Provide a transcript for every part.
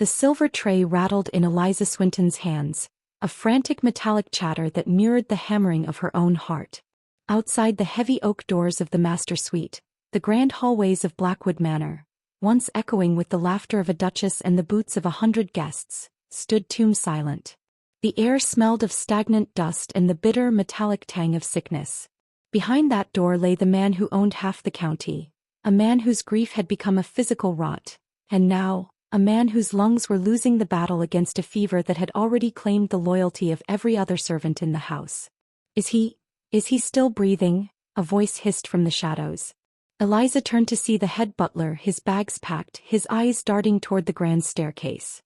The silver tray rattled in Eliza Swinton's hands, a frantic metallic chatter that mirrored the hammering of her own heart. Outside the heavy oak doors of the master suite, the grand hallways of Blackwood Manor, once echoing with the laughter of a duchess and the boots of 100 guests, stood tomb silent. The air smelled of stagnant dust and the bitter metallic tang of sickness. Behind that door lay the man who owned half the county, a man whose grief had become a physical rot, and now, a man whose lungs were losing the battle against a fever that had already claimed the loyalty of every other servant in the house. Is he still breathing? A voice hissed from the shadows. Eliza turned to see the head butler, his bags packed, his eyes darting toward the grand staircase.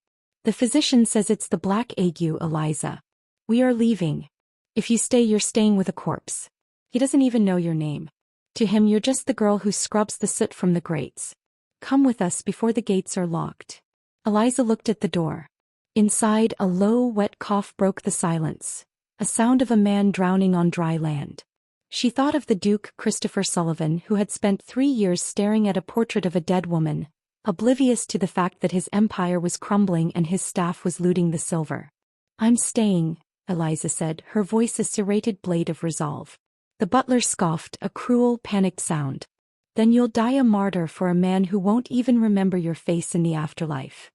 The physician says it's the black ague, Eliza. We are leaving. If you stay, you're staying with a corpse. He doesn't even know your name. To him, you're just the girl who scrubs the soot from the grates. Come with us before the gates are locked. Eliza looked at the door. Inside, a low, wet cough broke the silence, a sound of a man drowning on dry land. She thought of the Duke Christopher Sullivan, who had spent 3 years staring at a portrait of a dead woman, oblivious to the fact that his empire was crumbling and his staff was looting the silver. I'm staying, Eliza said, her voice a serrated blade of resolve. The butler scoffed, a cruel, panicked sound. Then you'll die a martyr for a man who won't even remember your face in the afterlife.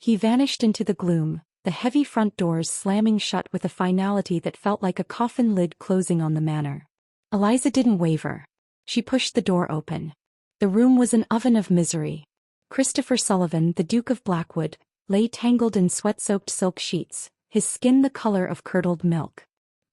He vanished into the gloom, the heavy front doors slamming shut with a finality that felt like a coffin lid closing on the manor. Eliza didn't waver. She pushed the door open. The room was an oven of misery. Christopher Sullivan, the Duke of Blackwood, lay tangled in sweat-soaked silk sheets, his skin the color of curdled milk.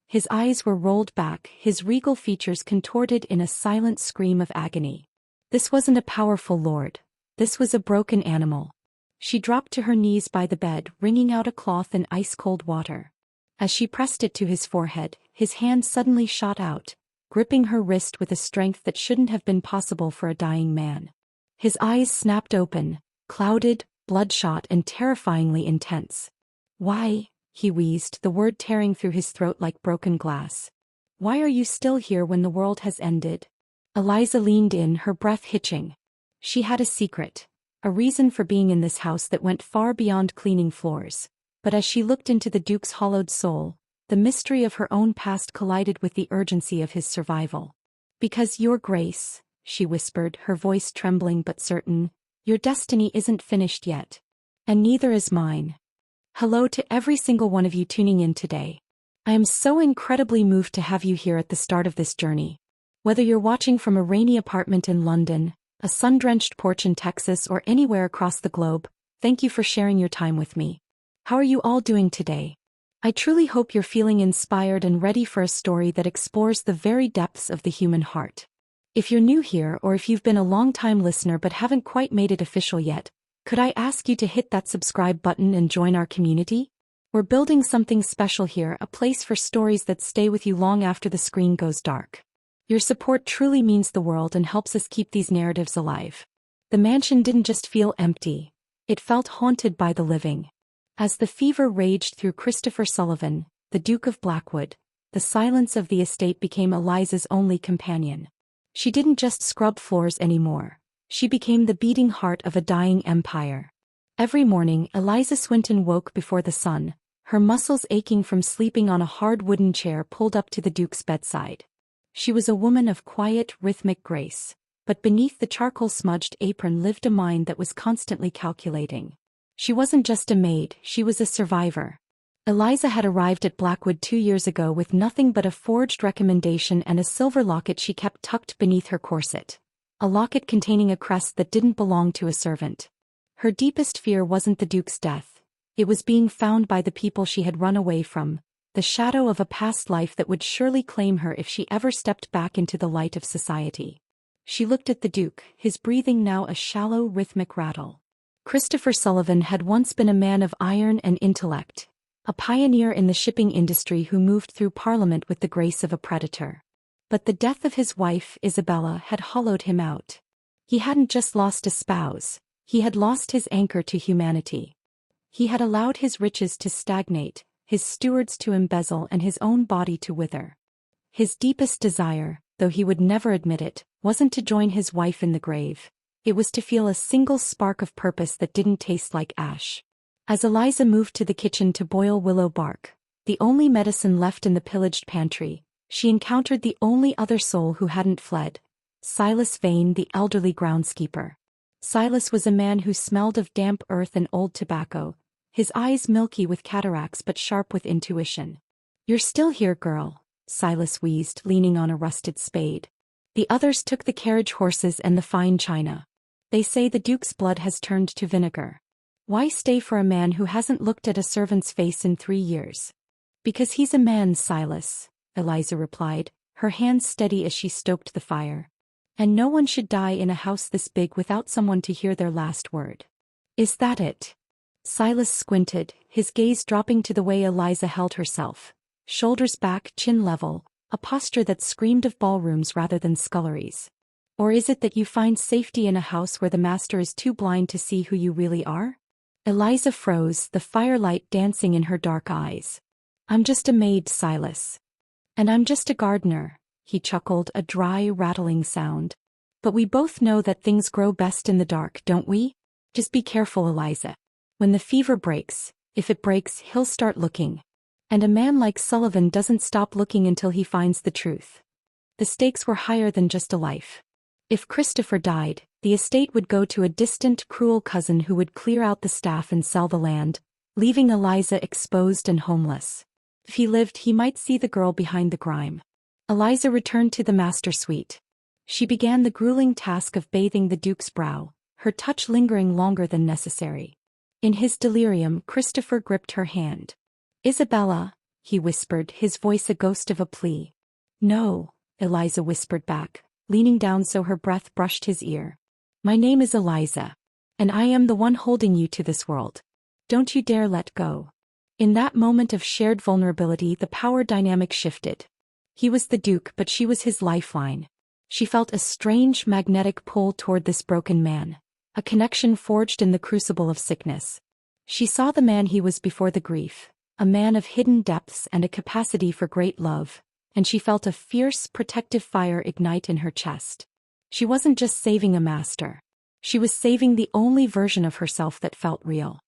His eyes were rolled back, his regal features contorted in a silent scream of agony. This wasn't a powerful lord. This was a broken animal. She dropped to her knees by the bed, wringing out a cloth in ice-cold water. As she pressed it to his forehead, his hand suddenly shot out, gripping her wrist with a strength that shouldn't have been possible for a dying man. His eyes snapped open, clouded, bloodshot and terrifyingly intense. Why? He wheezed, the word tearing through his throat like broken glass. Why are you still here when the world has ended? Eliza leaned in, her breath hitching. She had a secret, a reason for being in this house that went far beyond cleaning floors. But as she looked into the Duke's hollowed soul, the mystery of her own past collided with the urgency of his survival. Because, Your Grace, she whispered, her voice trembling but certain, your destiny isn't finished yet. And neither is mine. Hello to every single one of you tuning in today. I am so incredibly moved to have you here at the start of this journey. Whether you're watching from a rainy apartment in London, a sun-drenched porch in Texas, or anywhere across the globe, thank you for sharing your time with me. How are you all doing today? I truly hope you're feeling inspired and ready for a story that explores the very depths of the human heart. If you're new here or if you've been a long-time listener but haven't quite made it official yet, could I ask you to hit that subscribe button and join our community? We're building something special here, a place for stories that stay with you long after the screen goes dark. Your support truly means the world and helps us keep these narratives alive. The mansion didn't just feel empty, it felt haunted by the living. As the fever raged through Christopher Sullivan, the Duke of Blackwood, the silence of the estate became Eliza's only companion. She didn't just scrub floors anymore. She became the beating heart of a dying empire. Every morning, Eliza Swinton woke before the sun, her muscles aching from sleeping on a hard wooden chair pulled up to the Duke's bedside. She was a woman of quiet, rhythmic grace, but beneath the charcoal-smudged apron lived a mind that was constantly calculating. She wasn't just a maid, she was a survivor. Eliza had arrived at Blackwood 2 years ago with nothing but a forged recommendation and a silver locket she kept tucked beneath her corset. A locket containing a crest that didn't belong to a servant. Her deepest fear wasn't the Duke's death. It was being found by the people she had run away from, the shadow of a past life that would surely claim her if she ever stepped back into the light of society. She looked at the Duke, his breathing now a shallow, rhythmic rattle. Christopher Sullivan had once been a man of iron and intellect, a pioneer in the shipping industry who moved through Parliament with the grace of a predator. But the death of his wife, Isabella, had hollowed him out. He hadn't just lost a spouse, he had lost his anchor to humanity. He had allowed his riches to stagnate, his stewards to embezzle and his own body to wither. His deepest desire, though he would never admit it, wasn't to join his wife in the grave. It was to feel a single spark of purpose that didn't taste like ash. As Eliza moved to the kitchen to boil willow bark, the only medicine left in the pillaged pantry, she encountered the only other soul who hadn't fled: Silas Vane, the elderly groundskeeper. Silas was a man who smelled of damp earth and old tobacco, his eyes milky with cataracts but sharp with intuition. "You're still here, girl," Silas wheezed, leaning on a rusted spade. "The others took the carriage horses and the fine china. They say the Duke's blood has turned to vinegar. Why stay for a man who hasn't looked at a servant's face in 3 years?" "Because he's a man, Silas," Eliza replied, her hands steady as she stoked the fire. "And no one should die in a house this big without someone to hear their last word." "Is that it?" Silas squinted, his gaze dropping to the way Eliza held herself. Shoulders back, chin level, a posture that screamed of ballrooms rather than sculleries. "Or is it that you find safety in a house where the master is too blind to see who you really are?" Eliza froze, the firelight dancing in her dark eyes. "I'm just a maid, Silas. And I'm just a gardener," he chuckled, a dry, rattling sound. "But we both know that things grow best in the dark, don't we? Just be careful, Eliza. When the fever breaks, if it breaks, he'll start looking. And a man like Sullivan doesn't stop looking until he finds the truth. The stakes were higher than just a life. If Christopher died, the estate would go to a distant, cruel cousin who would clear out the staff and sell the land, leaving Eliza exposed and homeless. If he lived, he might see the girl behind the grime." Eliza returned to the master suite. She began the grueling task of bathing the Duke's brow, her touch lingering longer than necessary. In his delirium, Christopher gripped her hand. "Isabella," he whispered, his voice a ghost of a plea. "No," Eliza whispered back, leaning down so her breath brushed his ear. "My name is Eliza. And I am the one holding you to this world. Don't you dare let go." In that moment of shared vulnerability, the power dynamic shifted. He was the Duke, but she was his lifeline. She felt a strange magnetic pull toward this broken man, a connection forged in the crucible of sickness. She saw the man he was before the grief, a man of hidden depths and a capacity for great love, and she felt a fierce, protective fire ignite in her chest. She wasn't just saving a master. She was saving the only version of herself that felt real.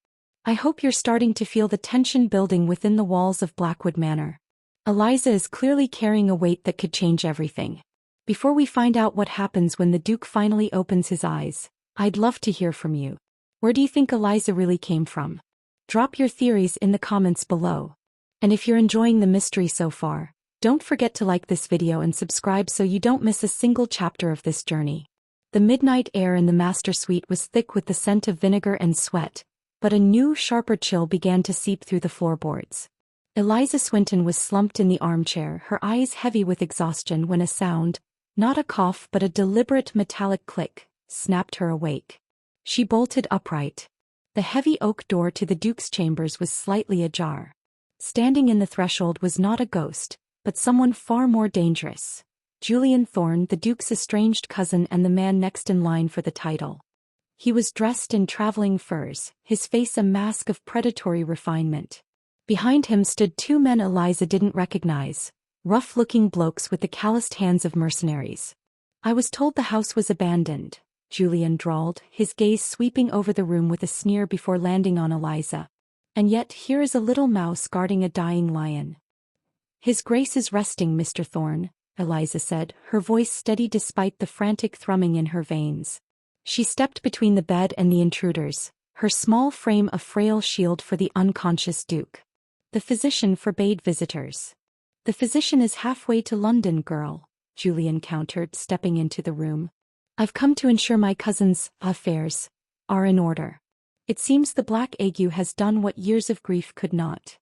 "I hope you're starting to feel the tension building within the walls of Blackwood Manor. Eliza is clearly carrying a weight that could change everything. Before we find out what happens when the Duke finally opens his eyes, I'd love to hear from you. Where do you think Eliza really came from? Drop your theories in the comments below. And if you're enjoying the mystery so far, don't forget to like this video and subscribe so you don't miss a single chapter of this journey." The midnight air in the master suite was thick with the scent of vinegar and sweat, but a new, sharper chill began to seep through the floorboards. Eliza Swinton was slumped in the armchair, her eyes heavy with exhaustion, when a sound, not a cough but a deliberate metallic click, snapped her awake. She bolted upright. The heavy oak door to the Duke's chambers was slightly ajar. Standing in the threshold was not a ghost, but someone far more dangerous: Julian Thorne, the Duke's estranged cousin and the man next in line for the title. He was dressed in traveling furs, his face a mask of predatory refinement. Behind him stood 2 men Eliza didn't recognize, rough-looking blokes with the calloused hands of mercenaries. "I was told the house was abandoned," Julian drawled, his gaze sweeping over the room with a sneer before landing on Eliza. "And yet here is a little mouse guarding a dying lion." "His Grace is resting, Mr. Thorne," Eliza said, her voice steady despite the frantic thrumming in her veins. She stepped between the bed and the intruders, her small frame a frail shield for the unconscious Duke. "The physician forbade visitors." "The physician is halfway to London, girl," Julian countered, stepping into the room. "I've come to ensure my cousin's affairs are in order. It seems the black ague has done what years of grief could not."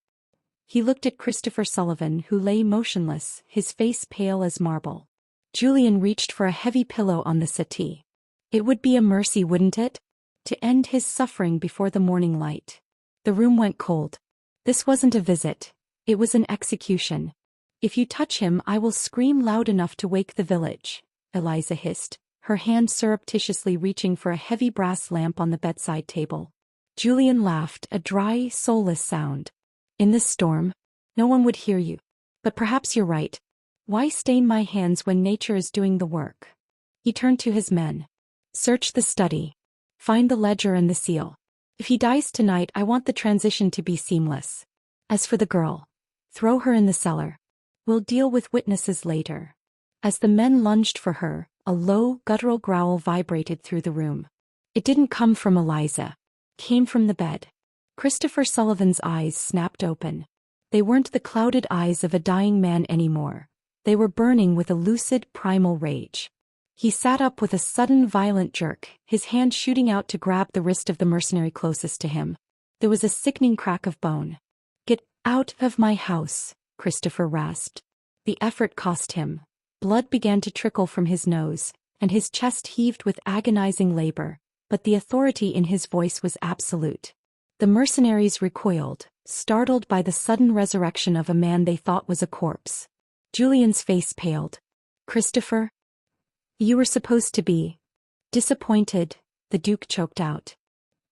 He looked at Christopher Sullivan, who lay motionless, his face pale as marble. Julian reached for a heavy pillow on the settee. "It would be a mercy, wouldn't it? To end his suffering before the morning light." The room went cold. This wasn't a visit. It was an execution. "If you touch him, I will scream loud enough to wake the village," Eliza hissed, her hand surreptitiously reaching for a heavy brass lamp on the bedside table. Julian laughed, a dry, soulless sound. "In this storm, no one would hear you. But perhaps you're right. Why stain my hands when nature is doing the work?" He turned to his men. "Search the study. Find the ledger and the seal. If he dies tonight, I want the transition to be seamless. As for the girl, throw her in the cellar. We'll deal with witnesses later. As the men lunged for her, a low, guttural growl vibrated through the room. It didn't come from Eliza. It came from the bed. Christopher Sullivan's eyes snapped open. They weren't the clouded eyes of a dying man anymore. They were burning with a lucid, primal rage. He sat up with a sudden, violent jerk, his hand shooting out to grab the wrist of the mercenary closest to him. There was a sickening crack of bone. "Get out of my house," Christopher rasped. The effort cost him. Blood began to trickle from his nose, and his chest heaved with agonizing labor, but the authority in his voice was absolute. The mercenaries recoiled, startled by the sudden resurrection of a man they thought was a corpse. Julian's face paled. "Christopher? You were supposed to be disappointed," the Duke choked out.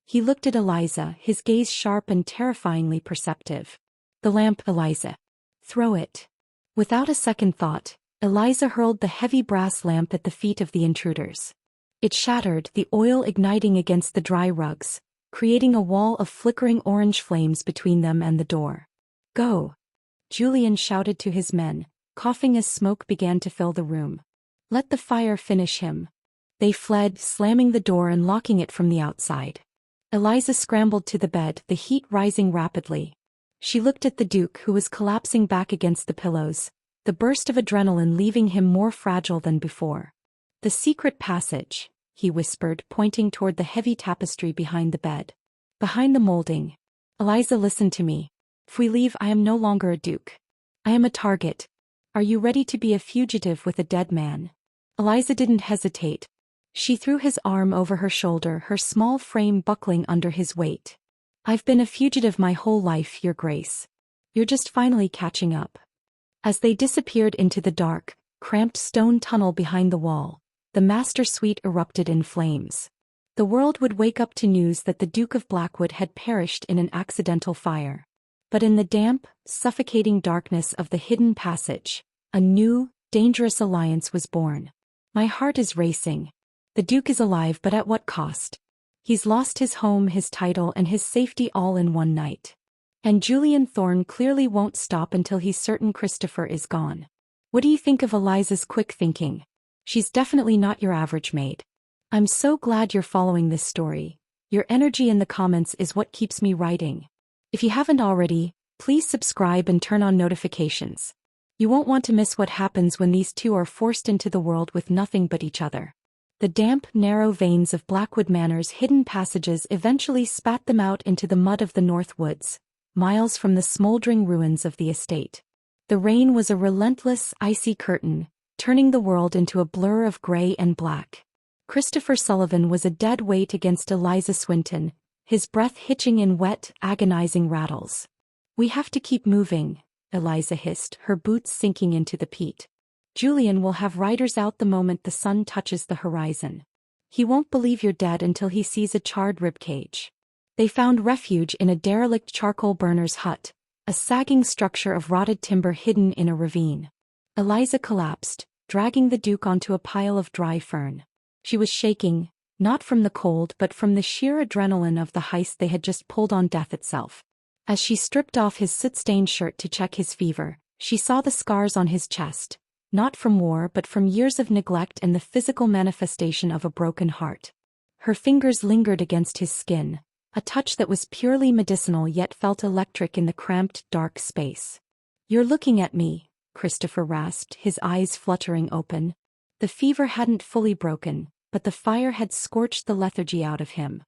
He looked at Eliza, his gaze sharp and terrifyingly perceptive. "The lamp, Eliza. Throw it." Without a second thought, Eliza hurled the heavy brass lamp at the feet of the intruders. It shattered, the oil igniting against the dry rugs, creating a wall of flickering orange flames between them and the door. "Go!" Julian shouted to his men, coughing as smoke began to fill the room. "Let the fire finish him." They fled, slamming the door and locking it from the outside. Eliza scrambled to the bed, the heat rising rapidly. She looked at the Duke, who was collapsing back against the pillows, the burst of adrenaline leaving him more fragile than before. "The secret passage," he whispered, pointing toward the heavy tapestry behind the bed. "Behind the molding. Eliza, listen to me. If we leave, I am no longer a Duke. I am a target. Are you ready to be a fugitive with a dead man?" Eliza didn't hesitate. She threw his arm over her shoulder, her small frame buckling under his weight. "I've been a fugitive my whole life, Your Grace. You're just finally catching up." As they disappeared into the dark, cramped stone tunnel behind the wall, the master suite erupted in flames. The world would wake up to news that the Duke of Blackwood had perished in an accidental fire. But in the damp, suffocating darkness of the hidden passage, a new, dangerous alliance was born. "My heart is racing. The Duke is alive, but at what cost? He's lost his home, his title, and his safety all in one night. And Julian Thorne clearly won't stop until he's certain Christopher is gone." What do you think of Eliza's quick thinking? She's definitely not your average maid. I'm so glad you're following this story. Your energy in the comments is what keeps me writing. If you haven't already, please subscribe and turn on notifications. You won't want to miss what happens when these two are forced into the world with nothing but each other. The damp, narrow veins of Blackwood Manor's hidden passages eventually spat them out into the mud of the North Woods, miles from the smoldering ruins of the estate. The rain was a relentless, icy curtain, turning the world into a blur of gray and black. Christopher Sullivan was a dead weight against Eliza Swinton, his breath hitching in wet, agonizing rattles. "We have to keep moving," Eliza hissed, her boots sinking into the peat. "Julian will have riders out the moment the sun touches the horizon. He won't believe you're dead until he sees a charred ribcage." They found refuge in a derelict charcoal burner's hut, a sagging structure of rotted timber hidden in a ravine. Eliza collapsed, dragging the Duke onto a pile of dry fern. She was shaking, not from the cold but from the sheer adrenaline of the heist they had just pulled on death itself. As she stripped off his soot-stained shirt to check his fever, she saw the scars on his chest, not from war but from years of neglect and the physical manifestation of a broken heart. Her fingers lingered against his skin, a touch that was purely medicinal yet felt electric in the cramped, dark space. "You're looking at me," Christopher rasped, his eyes fluttering open. The fever hadn't fully broken, but the fire had scorched the lethargy out of him.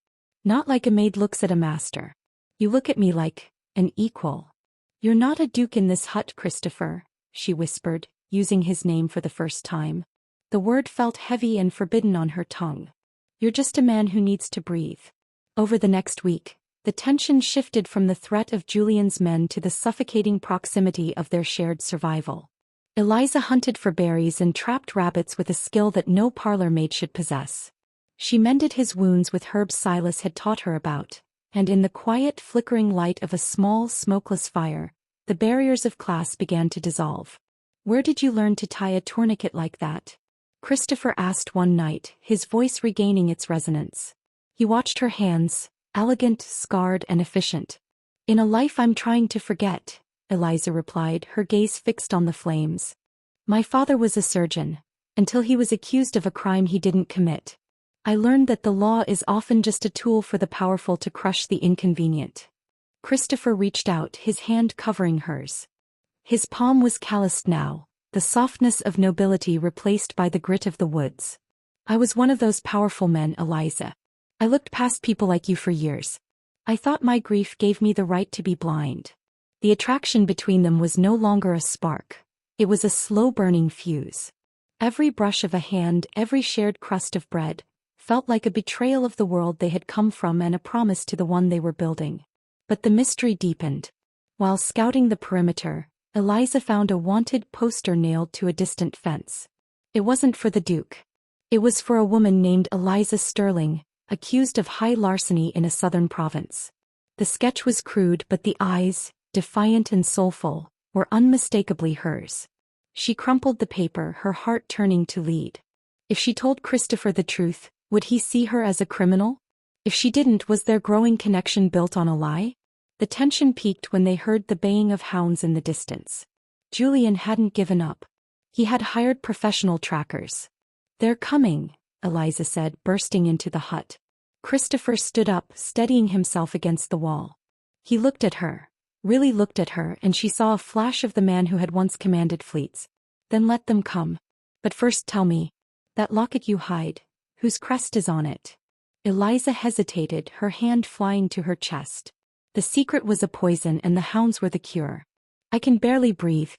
"Not like a maid looks at a master. You look at me like an equal." "You're not a duke in this hut, Christopher," she whispered, using his name for the first time. The word felt heavy and forbidden on her tongue. "You're just a man who needs to breathe." Over the next week, the tension shifted from the threat of Julian's men to the suffocating proximity of their shared survival. Eliza hunted for berries and trapped rabbits with a skill that no parlor maid should possess. She mended his wounds with herbs Silas had taught her about, and in the quiet, flickering light of a small, smokeless fire, the barriers of class began to dissolve. "Where did you learn to tie a tourniquet like that?" Christopher asked one night, his voice regaining its resonance. He watched her hands, elegant, scarred, and efficient. In a life I'm trying to forget, Eliza replied, her gaze fixed on the flames. My father was a surgeon, until he was accused of a crime he didn't commit. I learned that the law is often just a tool for the powerful to crush the inconvenient. Christopher reached out, his hand covering hers. His palm was calloused now, the softness of nobility replaced by the grit of the woods. I was one of those powerful men, Eliza. I looked past people like you for years. I thought my grief gave me the right to be blind. The attraction between them was no longer a spark. It was a slow-burning fuse. Every brush of a hand, every shared crust of bread, felt like a betrayal of the world they had come from and a promise to the one they were building. But the mystery deepened. While scouting the perimeter, Eliza found a wanted poster nailed to a distant fence. It wasn't for the Duke. It was for a woman named Eliza Sterling, accused of high larceny in a southern province. The sketch was crude, but the eyes, defiant and soulful, were unmistakably hers. She crumpled the paper, her heart turning to lead. If she told Christopher the truth, would he see her as a criminal? If she didn't, was their growing connection built on a lie? The tension peaked when they heard the baying of hounds in the distance. Julian hadn't given up. He had hired professional trackers. They're coming, Eliza said, bursting into the hut. Christopher stood up, steadying himself against the wall. He looked at her, really looked at her, and she saw a flash of the man who had once commanded fleets. Then let them come. But first tell me, that locket you hide, whose crest is on it? Eliza hesitated, her hand flying to her chest. The secret was a poison and the hounds were the cure. I can barely breathe.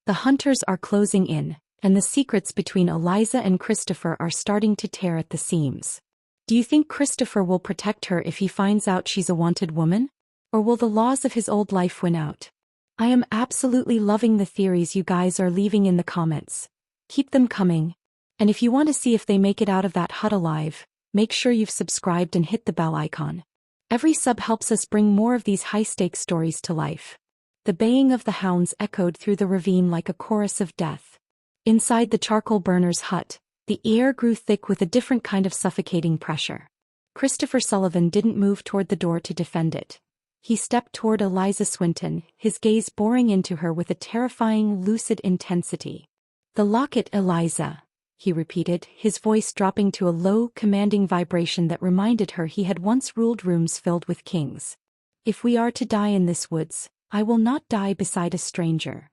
The hunters are closing in, and the secrets between Eliza and Christopher are starting to tear at the seams. Do you think Christopher will protect her if he finds out she's a wanted woman? Or will the laws of his old life win out? I am absolutely loving the theories you guys are leaving in the comments. Keep them coming. And if you want to see if they make it out of that hut alive, make sure you've subscribed and hit the bell icon. Every sub helps us bring more of these high-stakes stories to life. The baying of the hounds echoed through the ravine like a chorus of death. Inside the charcoal burner's hut, the air grew thick with a different kind of suffocating pressure. Christopher Sullivan didn't move toward the door to defend it. He stepped toward Eliza Swinton, his gaze boring into her with a terrifying, lucid intensity. The locket, Eliza, he repeated, his voice dropping to a low, commanding vibration that reminded her he had once ruled rooms filled with kings. If we are to die in this woods, I will not die beside a stranger.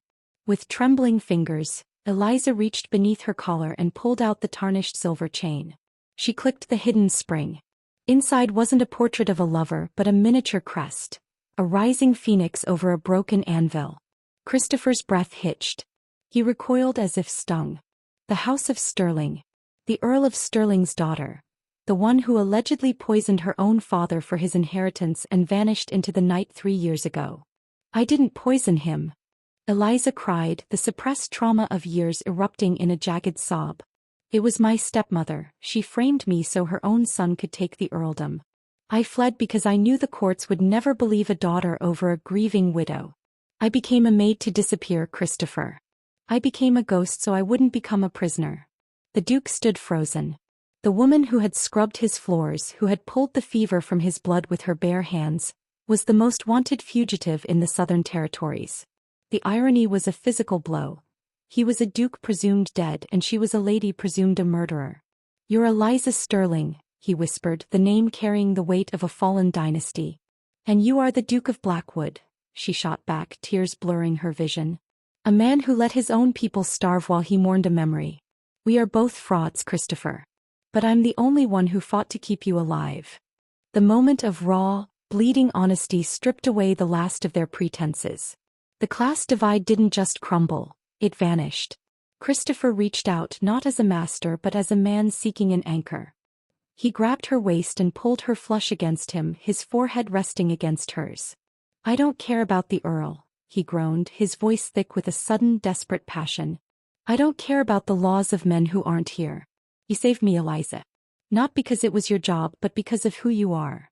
With trembling fingers, Eliza reached beneath her collar and pulled out the tarnished silver chain. She clicked the hidden spring. Inside wasn't a portrait of a lover but a miniature crest, a rising phoenix over a broken anvil. Christopher's breath hitched. He recoiled as if stung. The House of Sterling. The Earl of Sterling's daughter. The one who allegedly poisoned her own father for his inheritance and vanished into the night 3 years ago. I didn't poison him, Eliza cried, the suppressed trauma of years erupting in a jagged sob. It was my stepmother. She framed me so her own son could take the earldom. I fled because I knew the courts would never believe a daughter over a grieving widow. I became a maid to disappear, Christopher. I became a ghost so I wouldn't become a prisoner. The Duke stood frozen. The woman who had scrubbed his floors, who had pulled the fever from his blood with her bare hands, was the most wanted fugitive in the Southern Territories. The irony was a physical blow. He was a duke presumed dead and she was a lady presumed a murderer. You're Eliza Sterling, he whispered, the name carrying the weight of a fallen dynasty. And you are the Duke of Blackwood, she shot back, tears blurring her vision. A man who let his own people starve while he mourned a memory. We are both frauds, Christopher. But I'm the only one who fought to keep you alive. The moment of raw, bleeding honesty stripped away the last of their pretenses. The class divide didn't just crumble, it vanished. Christopher reached out not as a master but as a man seeking an anchor. He grabbed her waist and pulled her flush against him, his forehead resting against hers. I don't care about the Earl, he groaned, his voice thick with a sudden, desperate passion. I don't care about the laws of men who aren't here. You saved me, Eliza. Not because it was your job but because of who you are.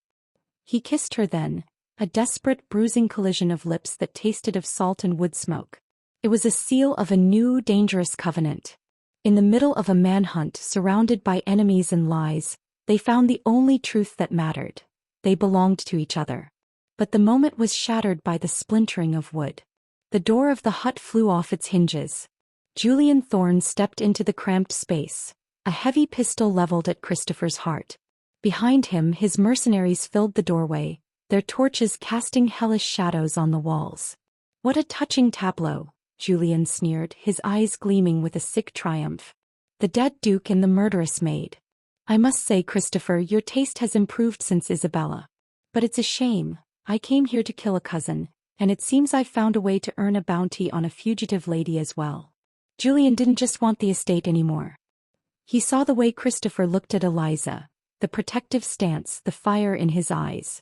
He kissed her then, a desperate, bruising collision of lips that tasted of salt and wood smoke. It was a seal of a new, dangerous covenant. In the middle of a manhunt, surrounded by enemies and lies, they found the only truth that mattered. They belonged to each other. But the moment was shattered by the splintering of wood. The door of the hut flew off its hinges. Julian Thorne stepped into the cramped space, a heavy pistol leveled at Christopher's heart. Behind him, his mercenaries filled the doorway, their torches casting hellish shadows on the walls. "What a touching tableau," Julian sneered, his eyes gleaming with a sick triumph. "The dead Duke and the murderous Maid. I must say, Christopher, your taste has improved since Isabella. But it's a shame. I came here to kill a cousin, and it seems I've found a way to earn a bounty on a fugitive lady as well." Julian didn't just want the estate anymore. He saw the way Christopher looked at Eliza, the protective stance, the fire in his eyes.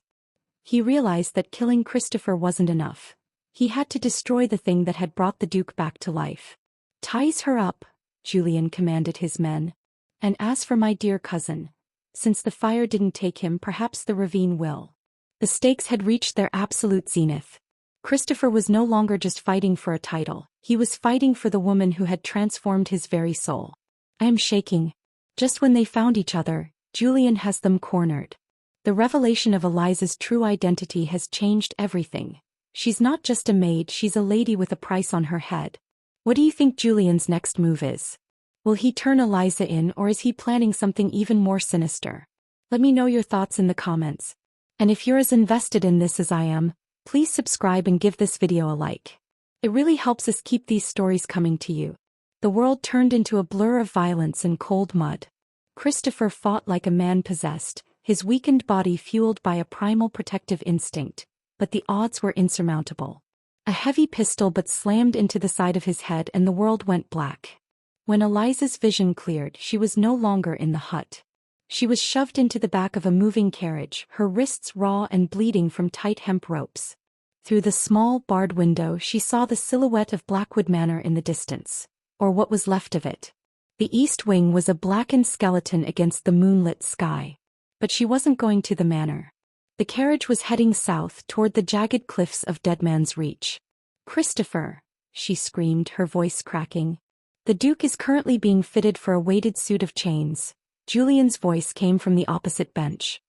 He realized that killing Christopher wasn't enough. He had to destroy the thing that had brought the Duke back to life. "Ties her up," Julian commanded his men. "And as for my dear cousin, since the fire didn't take him, perhaps the ravine will." The stakes had reached their absolute zenith. Christopher was no longer just fighting for a title, he was fighting for the woman who had transformed his very soul. "I am shaking." Just when they found each other, Julian has them cornered. The revelation of Eliza's true identity has changed everything. She's not just a maid, she's a lady with a price on her head. What do you think Julian's next move is? Will he turn Eliza in, or is he planning something even more sinister? Let me know your thoughts in the comments. And if you're as invested in this as I am, please subscribe and give this video a like. It really helps us keep these stories coming to you. The world turned into a blur of violence and cold mud. Christopher fought like a man possessed, his weakened body fueled by a primal protective instinct, but the odds were insurmountable. A heavy pistol but slammed into the side of his head and the world went black. When Eliza's vision cleared, she was no longer in the hut. She was shoved into the back of a moving carriage, her wrists raw and bleeding from tight hemp ropes. Through the small, barred window she saw the silhouette of Blackwood Manor in the distance, or what was left of it. The east wing was a blackened skeleton against the moonlit sky. But she wasn't going to the manor. The carriage was heading south toward the jagged cliffs of Deadman's Reach. "Christopher," she screamed, her voice cracking. "The Duke is currently being fitted for a weighted suit of chains." Julian's voice came from the opposite bench.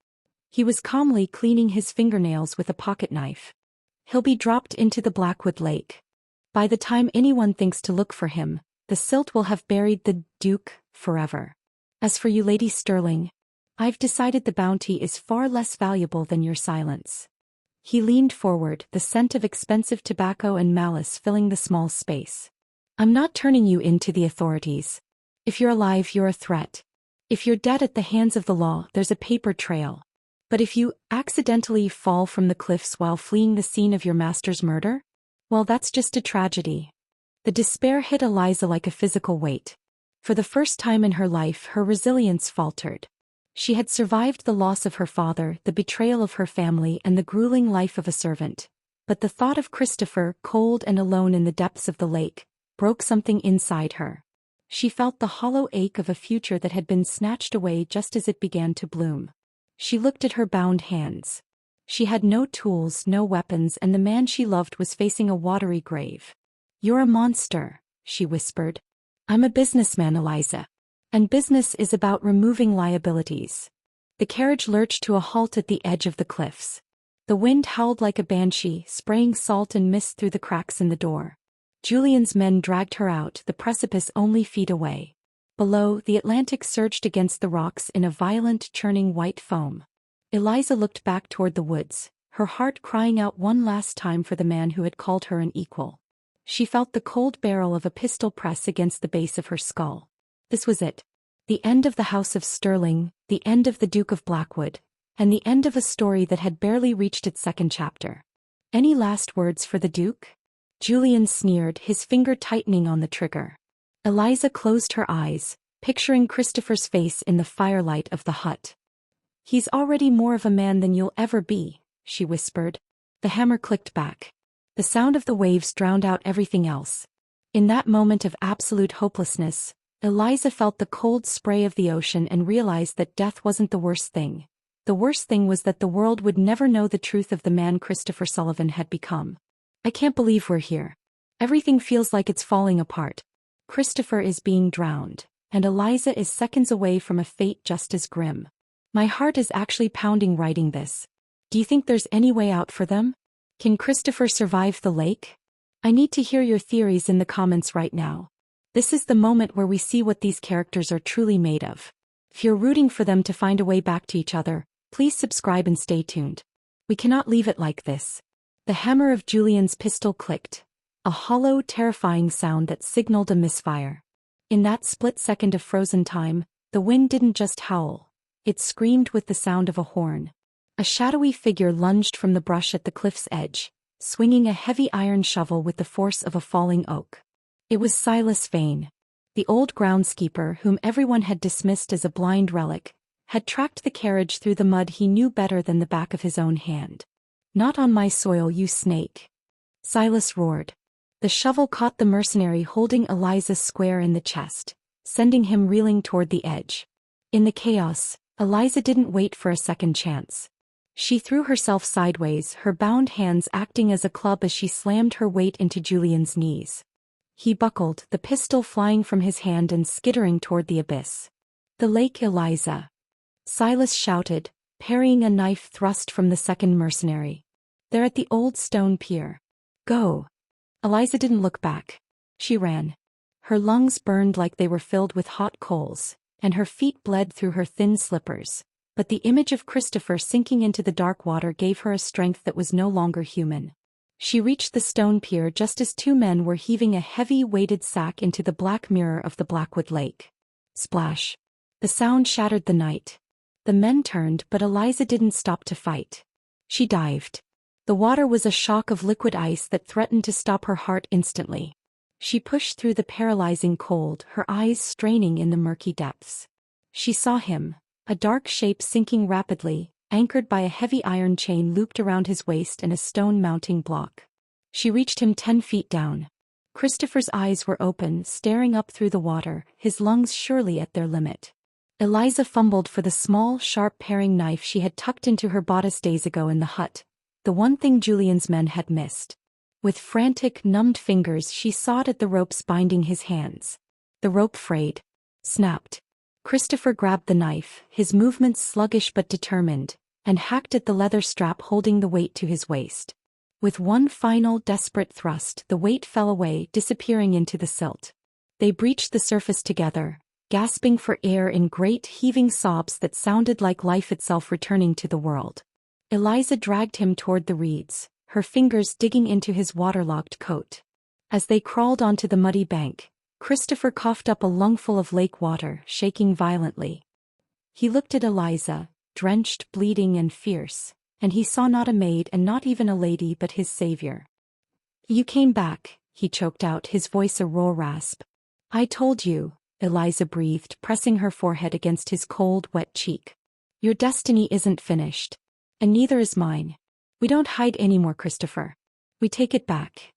He was calmly cleaning his fingernails with a pocket knife. "He'll be dropped into the Blackwood Lake. By the time anyone thinks to look for him, the silt will have buried the Duke forever. As for you, Lady Sterling, I've decided the bounty is far less valuable than your silence." He leaned forward, the scent of expensive tobacco and malice filling the small space. "I'm not turning you in to the authorities. If you're alive, you're a threat. If you're dead at the hands of the law, there's a paper trail. But if you accidentally fall from the cliffs while fleeing the scene of your master's murder, well, that's just a tragedy." The despair hit Eliza like a physical weight. For the first time in her life, her resilience faltered. She had survived the loss of her father, the betrayal of her family, and the grueling life of a servant. But the thought of Christopher, cold and alone in the depths of the lake, broke something inside her. She felt the hollow ache of a future that had been snatched away just as it began to bloom. She looked at her bound hands. She had no tools, no weapons, and the man she loved was facing a watery grave. "You're a monster," she whispered. "I'm a businessman, Eliza. And business is about removing liabilities." The carriage lurched to a halt at the edge of the cliffs. The wind howled like a banshee, spraying salt and mist through the cracks in the door. Julian's men dragged her out, the precipice only feet away. Below, the Atlantic surged against the rocks in a violent, churning white foam. Eliza looked back toward the woods, her heart crying out one last time for the man who had called her an equal. She felt the cold barrel of a pistol press against the base of her skull. This was it. The end of the House of Sterling, the end of the Duke of Blackwood, and the end of a story that had barely reached its second chapter. "Any last words for the Duke?" Julian sneered, his finger tightening on the trigger. Eliza closed her eyes, picturing Christopher's face in the firelight of the hut. "He's already more of a man than you'll ever be," she whispered. The hammer clicked back. The sound of the waves drowned out everything else. In that moment of absolute hopelessness, Eliza felt the cold spray of the ocean and realized that death wasn't the worst thing. The worst thing was that the world would never know the truth of the man Christopher Sullivan had become. "I can't believe we're here. Everything feels like it's falling apart. Christopher is being drowned, and Eliza is seconds away from a fate just as grim. My heart is actually pounding writing this." Do you think there's any way out for them? Can Christopher survive the lake? I need to hear your theories in the comments right now. This is the moment where we see what these characters are truly made of. If you're rooting for them to find a way back to each other, please subscribe and stay tuned. We cannot leave it like this. The hammer of Julian's pistol clicked, a hollow, terrifying sound that signaled a misfire. In that split second of frozen time, the wind didn't just howl. It screamed with the sound of a horn. A shadowy figure lunged from the brush at the cliff's edge, swinging a heavy iron shovel with the force of a falling oak. It was Silas Vane. The old groundskeeper whom everyone had dismissed as a blind relic, had tracked the carriage through the mud he knew better than the back of his own hand. "Not on my soil, you snake!" Silas roared. The shovel caught the mercenary holding Eliza square in the chest, sending him reeling toward the edge. In the chaos, Eliza didn't wait for a second chance. She threw herself sideways, her bound hands acting as a club as she slammed her weight into Julian's knees. He buckled, the pistol flying from his hand and skittering toward the abyss. "The lake, Eliza!" Silas shouted, parrying a knife thrust from the second mercenary. "They're at the old stone pier. Go!" Eliza didn't look back. She ran. Her lungs burned like they were filled with hot coals, and her feet bled through her thin slippers. But the image of Christopher sinking into the dark water gave her a strength that was no longer human. She reached the stone pier just as two men were heaving a heavy weighted sack into the black mirror of the Blackwood Lake. Splash! The sound shattered the night. The men turned, but Eliza didn't stop to fight. She dived. The water was a shock of liquid ice that threatened to stop her heart instantly. She pushed through the paralyzing cold, her eyes straining in the murky depths. She saw him, a dark shape sinking rapidly, anchored by a heavy iron chain looped around his waist and a stone mounting block. She reached him 10 feet down. Christopher's eyes were open, staring up through the water, his lungs surely at their limit. Eliza fumbled for the small, sharp paring knife she had tucked into her bodice days ago in the hut, the one thing Julian's men had missed. With frantic, numbed fingers she sawed at the ropes binding his hands. The rope frayed. Snapped. Christopher grabbed the knife, his movements sluggish but determined, and hacked at the leather strap holding the weight to his waist. With one final, desperate thrust, the weight fell away, disappearing into the silt. They breached the surface together, gasping for air in great, heaving sobs that sounded like life itself returning to the world. Eliza dragged him toward the reeds, her fingers digging into his waterlogged coat. As they crawled onto the muddy bank, Christopher coughed up a lungful of lake water, shaking violently. He looked at Eliza, drenched, bleeding and fierce, and he saw not a maid and not even a lady but his savior. "You came back," he choked out, his voice a raw rasp. "I told you," Eliza breathed, pressing her forehead against his cold, wet cheek. "Your destiny isn't finished. And neither is mine. We don't hide anymore, Christopher. We take it back."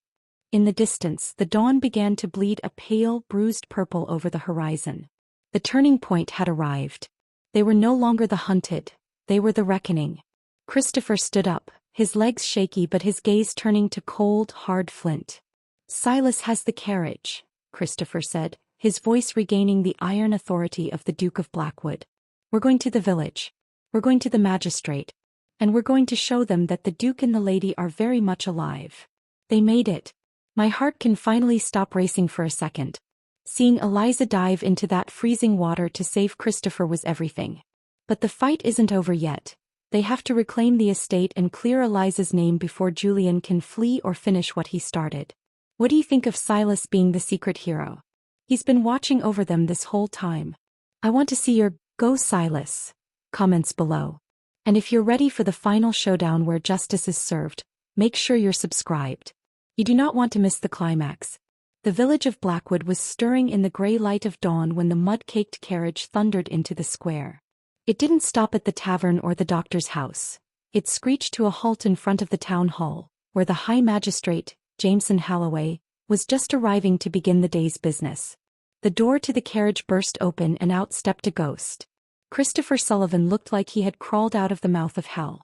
In the distance, the dawn began to bleed a pale, bruised purple over the horizon. The turning point had arrived. They were no longer the hunted, they were the reckoning. Christopher stood up, his legs shaky but his gaze turning to cold, hard flint. "Silas has the carriage," Christopher said, his voice regaining the iron authority of the Duke of Blackwood. "We're going to the village. We're going to the magistrate. And we're going to show them that the Duke and the lady are very much alive. They made it. My heart can finally stop racing for a second." Seeing Eliza dive into that freezing water to save Christopher was everything. But the fight isn't over yet. They have to reclaim the estate and clear Eliza's name before Julian can flee or finish what he started. What do you think of Silas being the secret hero? He's been watching over them this whole time. I want to see your "Go Silas" comments below. And if you're ready for the final showdown where justice is served, make sure you're subscribed. You do not want to miss the climax. The village of Blackwood was stirring in the gray light of dawn when the mud-caked carriage thundered into the square. It didn't stop at the tavern or the doctor's house. It screeched to a halt in front of the town hall, where the High Magistrate, Jameson Halloway, was just arriving to begin the day's business. The door to the carriage burst open and out stepped a ghost. Christopher Sullivan looked like he had crawled out of the mouth of hell.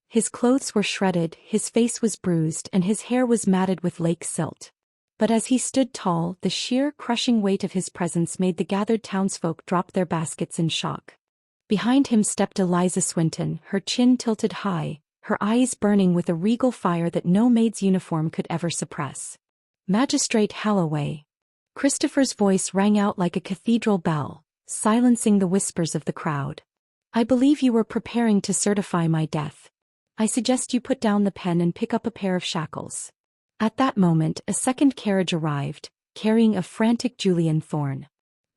His clothes were shredded, his face was bruised, and his hair was matted with lake silt. But as he stood tall, the sheer, crushing weight of his presence made the gathered townsfolk drop their baskets in shock. Behind him stepped Eliza Swinton, her chin tilted high, her eyes burning with a regal fire that no maid's uniform could ever suppress. "Magistrate Halloway." Christopher's voice rang out like a cathedral bell, silencing the whispers of the crowd. "I believe you were preparing to certify my death. I suggest you put down the pen and pick up a pair of shackles." At that moment, a second carriage arrived, carrying a frantic Julian Thorne.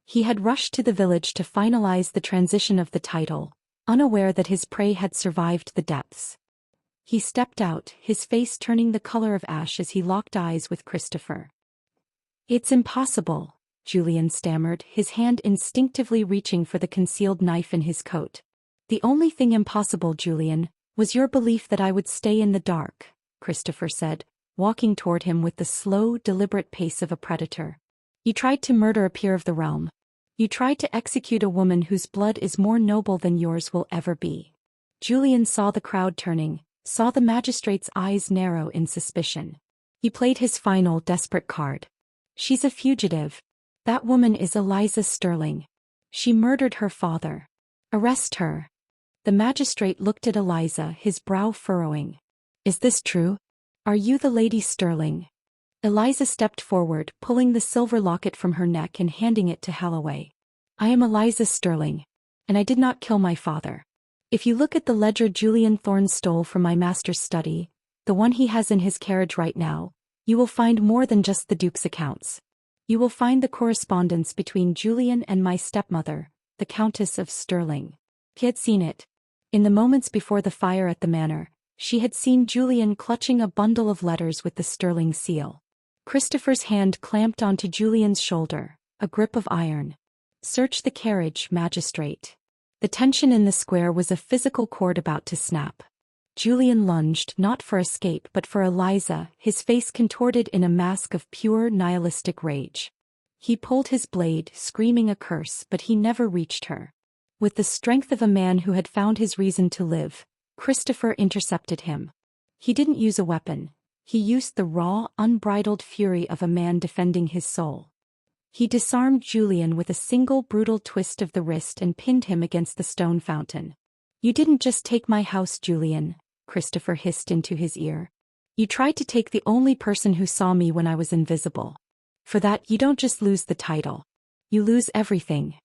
He had rushed to the village to finalize the transition of the title, unaware that his prey had survived the depths. He stepped out, his face turning the color of ash as he locked eyes with Christopher. "It's impossible," Julian stammered, his hand instinctively reaching for the concealed knife in his coat. "The only thing impossible, Julian, was your belief that I would stay in the dark," Christopher said, walking toward him with the slow, deliberate pace of a predator. "You tried to murder a peer of the realm. You tried to execute a woman whose blood is more noble than yours will ever be." Julian saw the crowd turning, saw the magistrate's eyes narrow in suspicion. He played his final, desperate card. "She's a fugitive. That woman is Eliza Sterling. She murdered her father. Arrest her." The magistrate looked at Eliza, his brow furrowing. "Is this true? Are you the Lady Sterling?" Eliza stepped forward, pulling the silver locket from her neck and handing it to Halloway. "I am Eliza Sterling, and I did not kill my father. If you look at the ledger Julian Thorne stole from my master's study, the one he has in his carriage right now, you will find more than just the Duke's accounts. You will find the correspondence between Julian and my stepmother, the Countess of Sterling." He had seen it. In the moments before the fire at the manor, she had seen Julian clutching a bundle of letters with the Sterling seal. Christopher's hand clamped onto Julian's shoulder, a grip of iron. "Search the carriage, magistrate." The tension in the square was a physical cord about to snap. Julian lunged, not for escape but for Eliza, his face contorted in a mask of pure nihilistic rage. He pulled his blade, screaming a curse, but he never reached her. With the strength of a man who had found his reason to live, Christopher intercepted him. He didn't use a weapon. He used the raw, unbridled fury of a man defending his soul. He disarmed Julian with a single brutal twist of the wrist and pinned him against the stone fountain. "You didn't just take my house, Julian," Christopher hissed into his ear. "You tried to take the only person who saw me when I was invisible. For that, you don't just lose the title. You lose everything."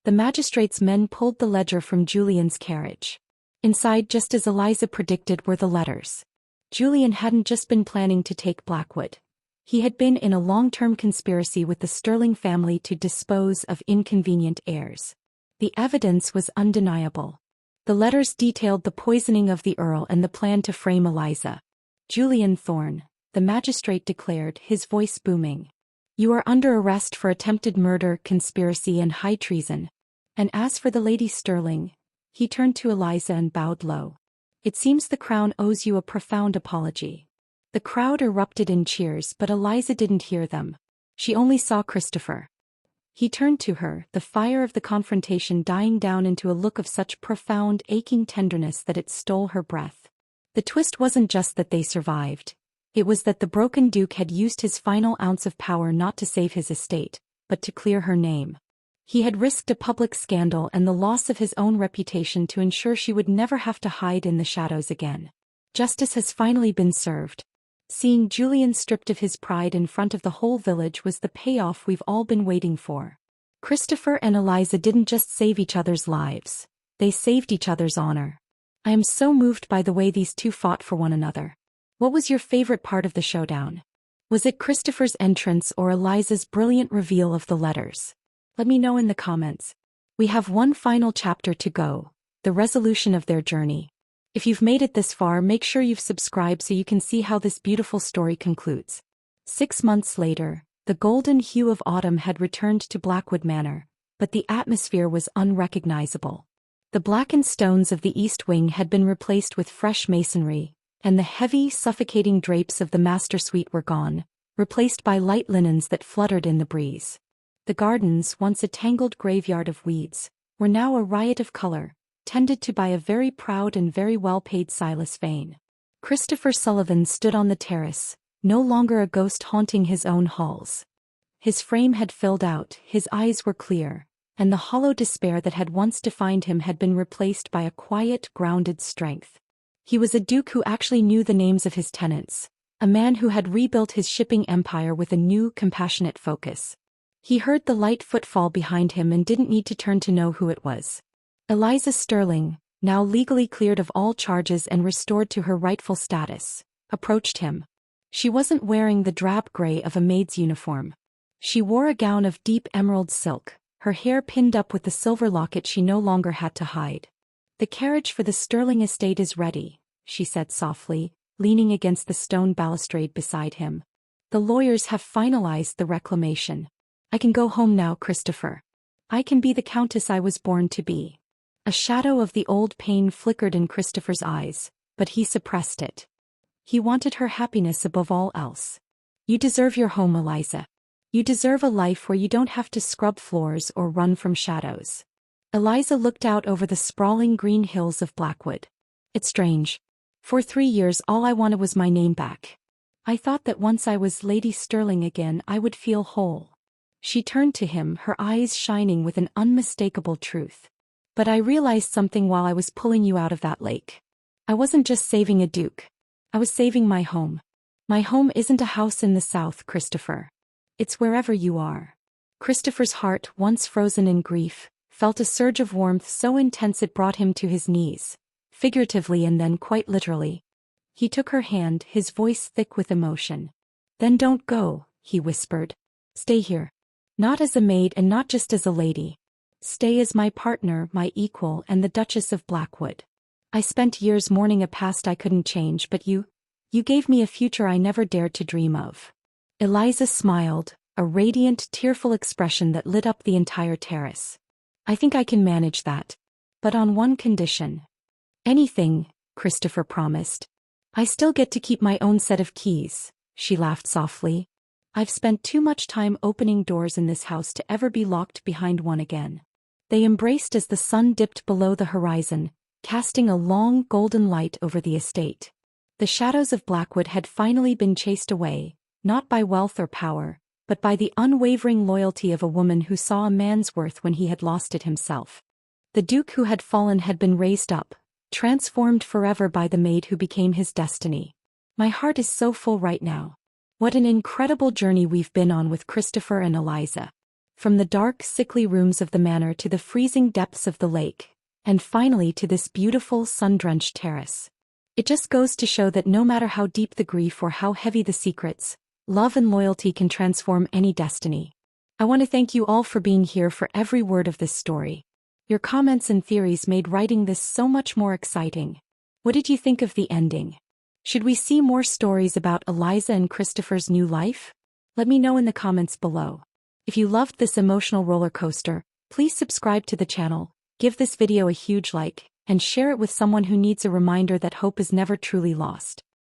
The magistrate's men pulled the ledger from Julian's carriage. Inside, just as Eliza predicted, were the letters. Julian hadn't just been planning to take Blackwood. He had been in a long-term conspiracy with the Sterling family to dispose of inconvenient heirs. The evidence was undeniable. The letters detailed the poisoning of the Earl and the plan to frame Eliza. "Julian Thorne," the magistrate declared, his voice booming. "You are under arrest for attempted murder, conspiracy and high treason. And as for the Lady Sterling," he turned to Eliza and bowed low. "It seems the Crown owes you a profound apology." The crowd erupted in cheers, but Eliza didn't hear them. She only saw Christopher. He turned to her, the fire of the confrontation dying down into a look of such profound, aching tenderness that it stole her breath. The twist wasn't just that they survived. It was that the broken Duke had used his final ounce of power not to save his estate, but to clear her name. He had risked a public scandal and the loss of his own reputation to ensure she would never have to hide in the shadows again. Justice has finally been served. Seeing Julian stripped of his pride in front of the whole village was the payoff we've all been waiting for. Christopher and Eliza didn't just save each other's lives. They saved each other's honor. I am so moved by the way these two fought for one another. What was your favorite part of the showdown? Was it Christopher's entrance or Eliza's brilliant reveal of the letters? Let me know in the comments. We have one final chapter to go, the resolution of their journey. If you've made it this far, make sure you've subscribed so you can see how this beautiful story concludes. 6 months later, the golden hue of autumn had returned to Blackwood Manor, but the atmosphere was unrecognizable. The blackened stones of the east wing had been replaced with fresh masonry, and the heavy, suffocating drapes of the master suite were gone, replaced by light linens that fluttered in the breeze. The gardens, once a tangled graveyard of weeds, were now a riot of color, tended to by a very proud and very well-paid Silas Vane. Christopher Sullivan stood on the terrace, no longer a ghost haunting his own halls. His frame had filled out, his eyes were clear, and the hollow despair that had once defined him had been replaced by a quiet, grounded strength. He was a duke who actually knew the names of his tenants, a man who had rebuilt his shipping empire with a new, compassionate focus. He heard the light footfall behind him and didn't need to turn to know who it was. Eliza Sterling, now legally cleared of all charges and restored to her rightful status, approached him. She wasn't wearing the drab gray of a maid's uniform. She wore a gown of deep emerald silk, her hair pinned up with the silver locket she no longer had to hide. "The carriage for the Sterling estate is ready," she said softly, leaning against the stone balustrade beside him. "The lawyers have finalized the reclamation. I can go home now, Christopher. I can be the countess I was born to be." A shadow of the old pain flickered in Christopher's eyes, but he suppressed it. He wanted her happiness above all else. "You deserve your home, Eliza. You deserve a life where you don't have to scrub floors or run from shadows." Eliza looked out over the sprawling green hills of Blackwood. "It's strange. For 3 years all I wanted was my name back. I thought that once I was Lady Sterling again I would feel whole." She turned to him, her eyes shining with an unmistakable truth. "But I realized something while I was pulling you out of that lake. I wasn't just saving a duke. I was saving my home. My home isn't a house in the south, Christopher. It's wherever you are." Christopher's heart, once frozen in grief, felt a surge of warmth so intense it brought him to his knees, figuratively and then quite literally. He took her hand, his voice thick with emotion. "Then don't go," he whispered. "Stay here. Not as a maid and not just as a lady. Stay as my partner, my equal, and the Duchess of Blackwood. I spent years mourning a past I couldn't change, but you gave me a future I never dared to dream of." Eliza smiled, a radiant, tearful expression that lit up the entire terrace. "I think I can manage that. But on one condition." "Anything," Christopher promised. "I still get to keep my own set of keys," she laughed softly. "I've spent too much time opening doors in this house to ever be locked behind one again." They embraced as the sun dipped below the horizon, casting a long golden light over the estate. The shadows of Blackwood had finally been chased away, not by wealth or power, but by the unwavering loyalty of a woman who saw a man's worth when he had lost it himself. The duke who had fallen had been raised up, transformed forever by the maid who became his destiny. My heart is so full right now. What an incredible journey we've been on with Christopher and Eliza. From the dark, sickly rooms of the manor to the freezing depths of the lake, and finally to this beautiful, sun-drenched terrace. It just goes to show that no matter how deep the grief or how heavy the secrets, love and loyalty can transform any destiny. I want to thank you all for being here for every word of this story. Your comments and theories made writing this so much more exciting. What did you think of the ending? Should we see more stories about Eliza and Christopher's new life? Let me know in the comments below. If you loved this emotional roller coaster, please subscribe to the channel, give this video a huge like, and share it with someone who needs a reminder that hope is never truly lost.